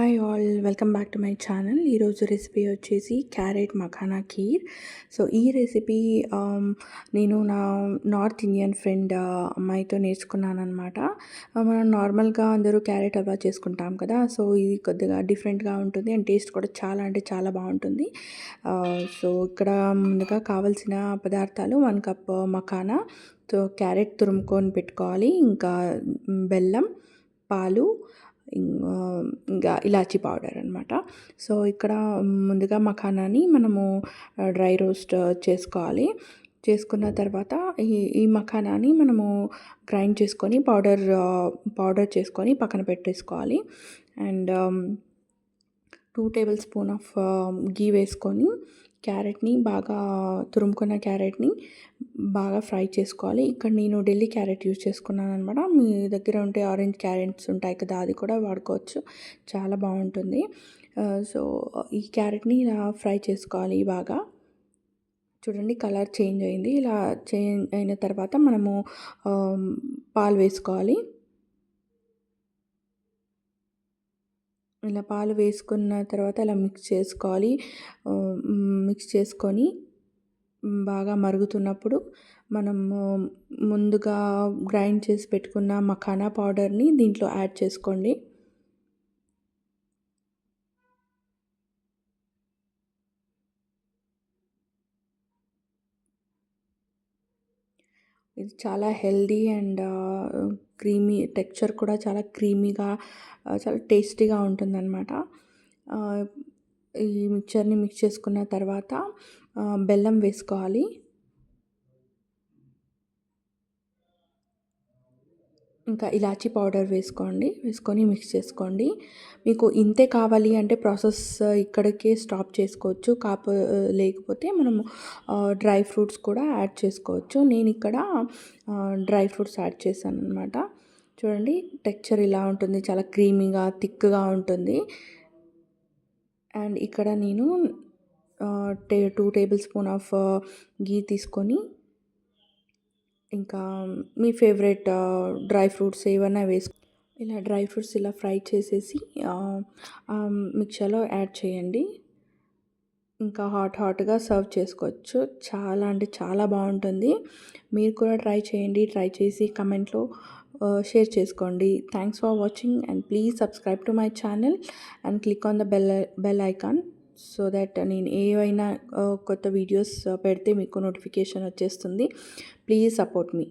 Hi all, welcome back to my channel. ఈరోజు recipe వచ్చేసి carrot makhana kheer. So ఈ recipe నేను నా నార్త్ ఇండియన్ ఫ్రెండ్ అమ్మాయితో నేర్చుకున్నాను అనమాట. మనం నార్మల్గా అందరూ క్యారెట్ హల్వా చేసుకుంటాం కదా, సో ఇది కొద్దిగా డిఫరెంట్గా ఉంటుంది అండ్ టేస్ట్ కూడా చాలా అంటే చాలా బాగుంటుంది. సో ఇక్కడ ముందుగా కావాల్సిన పదార్థాలు 1 కప్ మఖానా, సో క్యారెట్ తురుముకొని పెట్టుకోవాలి, ఇంకా బెల్లం, పాలు, ఇంకా ఇలాచీ పౌడర్ అనమాట. సో ఇక్కడ ముందుగా మఖానాని మనము డ్రై రోస్ట్ చేసుకోవాలి. చేసుకున్న తర్వాత ఈ మఖానాని మనము గ్రైండ్ చేసుకొని పౌడర్ చేసుకొని పక్కన పెట్టేసుకోవాలి. అండ్ 2 టేబుల్ స్పూన్ ఆఫ్ గీ వేసుకొని క్యారెట్ని బాగా తురుముకున్న క్యారెట్ని బాగా ఫ్రై చేసుకోవాలి. ఇక్కడ నేను ఢిల్లీ క్యారెట్ యూజ్ చేసుకున్నాను అనమాట. మీ దగ్గర ఉంటే ఆరెంజ్ క్యారెట్స్ ఉంటాయి కదా, అది కూడా వాడుకోవచ్చు, చాలా బాగుంటుంది. సో ఈ క్యారెట్ని ఇలా ఫ్రై చేసుకోవాలి బాగా. చూడండి కలర్ చేంజ్ అయింది. ఇలా చేంజ్ అయిన తర్వాత మనము పాలు వేసుకోవాలి. ఇలా పాలు వేసుకున్న తర్వాత ఇలా మిక్స్ చేసుకోవాలి. మిక్స్ చేసుకొని బాగా మరుగుతున్నప్పుడు మనము ముందుగా గ్రైండ్ చేసి పెట్టుకున్న మఖానా పౌడర్ని దీంట్లో యాడ్ చేసుకోండి. ఇది చాలా హెల్దీ అండ్ క్రీమీ, టెక్స్చర్ కూడా చాలా క్రీమీగా చాలా టేస్టీగా ఉంటుందన్నమాట. ఈ మిక్చర్ని మిక్స్ చేసుకున్న తర్వాత బెల్లం వేసుకోవాలి. ఇంకా ఇలాచీ పౌడర్ వేసుకొని మిక్స్ చేసుకోండి. మీకు ఇంతే కావాలి అంటే ప్రాసెస్ ఇక్కడికే స్టాప్ చేసుకోవచ్చు. లేకపోతే మనము డ్రై ఫ్రూట్స్ కూడా యాడ్ చేసుకోవచ్చు. నేను ఇక్కడ డ్రై ఫ్రూట్స్ యాడ్ చేశాను అనమాట. చూడండి టెక్స్చర్ ఇలా ఉంటుంది, చాలా క్రీమీగా థిక్గా ఉంటుంది. అండ్ ఇక్కడ నేను 2 టేబుల్ స్పూన్ ఆఫ్ గీ తీసుకొని ఇంకా మీ ఫేవరెట్ డ్రై ఫ్రూట్స్ ఏవైనా ఇలా డ్రై ఫ్రూట్స్ ఇలా ఫ్రై చేసేసి మిక్చర్లో యాడ్ చేయండి. ఇంకా హాట్గా సర్వ్ చేసుకోవచ్చు. చాలా అంటే చాలా బాగుంటుంది. మీరు కూడా ట్రై చేయండి. ట్రై చేసి కమెంట్లో షేర్ చేసుకోండి. Thanks for watching and please subscribe to my channel and click on the bell icon so that నేను ఏవైనా కొత్త వీడియోస్ పెడితే మీకు నోటిఫికేషన్ వచ్చేస్తుంది. Please support me.